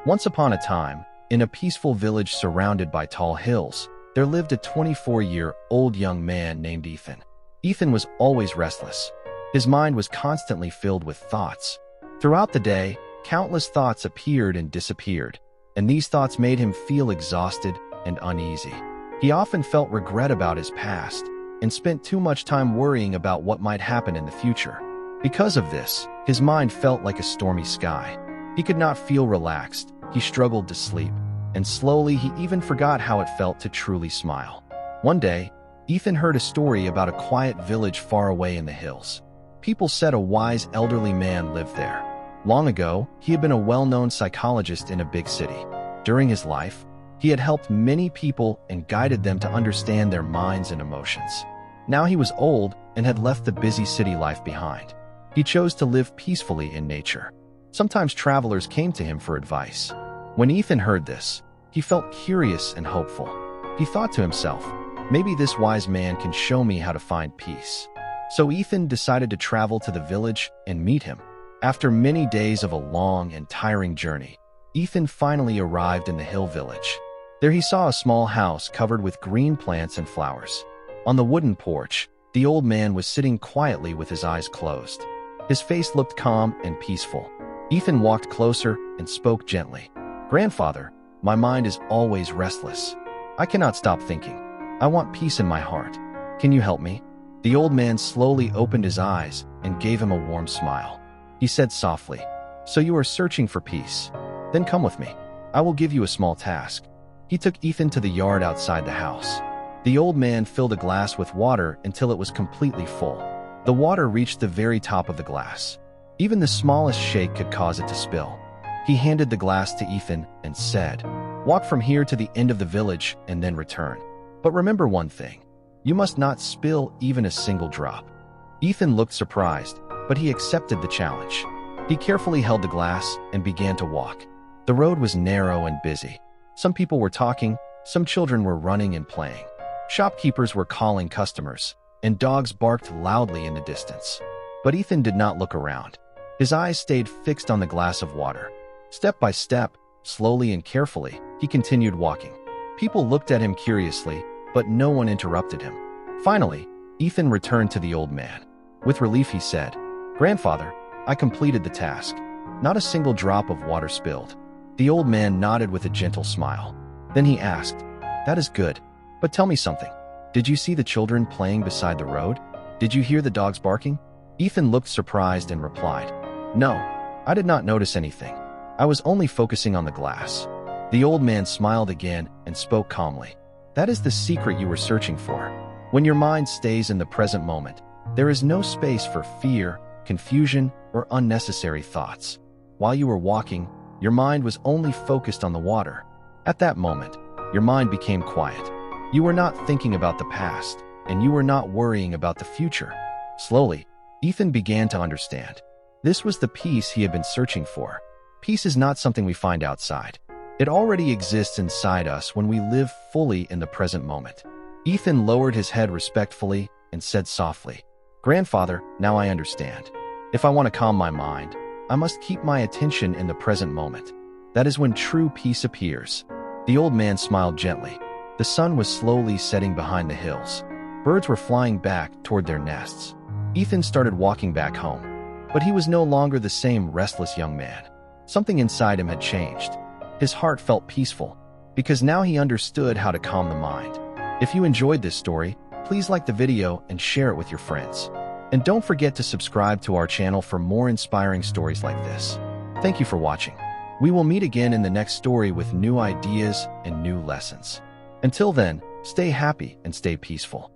Once upon a time, in a peaceful village surrounded by tall hills, there lived a 24-year-old young man named Ethan. Ethan was always restless. His mind was constantly filled with thoughts. Throughout the day, countless thoughts appeared and disappeared, and these thoughts made him feel exhausted and uneasy. He often felt regret about his past and spent too much time worrying about what might happen in the future. Because of this, his mind felt like a stormy sky. He could not feel relaxed, he struggled to sleep, and slowly he even forgot how it felt to truly smile. One day, Ethan heard a story about a quiet village far away in the hills. People said a wise elderly man lived there. Long ago, he had been a well-known psychologist in a big city. During his life, he had helped many people and guided them to understand their minds and emotions. Now he was old and had left the busy city life behind. He chose to live peacefully in nature. Sometimes travelers came to him for advice. When Ethan heard this, he felt curious and hopeful. He thought to himself, maybe this wise man can show me how to find peace. So Ethan decided to travel to the village and meet him. After many days of a long and tiring journey, Ethan finally arrived in the hill village. There he saw a small house covered with green plants and flowers. On the wooden porch, the old man was sitting quietly with his eyes closed. His face looked calm and peaceful. Ethan walked closer and spoke gently. "Grandfather, my mind is always restless. I cannot stop thinking. I want peace in my heart. Can you help me?" The old man slowly opened his eyes and gave him a warm smile. He said softly, "So you are searching for peace? Then come with me. I will give you a small task." He took Ethan to the yard outside the house. The old man filled a glass with water until it was completely full. The water reached the very top of the glass. Even the smallest shake could cause it to spill. He handed the glass to Ethan and said, "Walk from here to the end of the village and then return. But remember one thing, you must not spill even a single drop." Ethan looked surprised, but he accepted the challenge. He carefully held the glass and began to walk. The road was narrow and busy. Some people were talking, some children were running and playing. Shopkeepers were calling customers, and dogs barked loudly in the distance. But Ethan did not look around. His eyes stayed fixed on the glass of water. Step by step, slowly and carefully, he continued walking. People looked at him curiously, but no one interrupted him. Finally, Ethan returned to the old man. With relief, he said, "Grandfather, I completed the task. Not a single drop of water spilled." The old man nodded with a gentle smile. Then he asked, "That is good. But tell me something. Did you see the children playing beside the road? Did you hear the dogs barking?" Ethan looked surprised and replied, "No, I did not notice anything. I was only focusing on the glass." The old man smiled again and spoke calmly. "That is the secret you were searching for. When your mind stays in the present moment, there is no space for fear, confusion, or unnecessary thoughts. While you were walking, your mind was only focused on the water. At that moment, your mind became quiet. You were not thinking about the past, and you were not worrying about the future." Slowly, Ethan began to understand. This was the peace he had been searching for. Peace is not something we find outside. It already exists inside us when we live fully in the present moment. Ethan lowered his head respectfully and said softly, "Grandfather, now I understand. If I want to calm my mind, I must keep my attention in the present moment. That is when true peace appears." The old man smiled gently. The sun was slowly setting behind the hills. Birds were flying back toward their nests. Ethan started walking back home, but he was no longer the same restless young man. Something inside him had changed. His heart felt peaceful, because now he understood how to calm the mind. If you enjoyed this story, please like the video and share it with your friends. And don't forget to subscribe to our channel for more inspiring stories like this. Thank you for watching. We will meet again in the next story with new ideas and new lessons. Until then, stay happy and stay peaceful.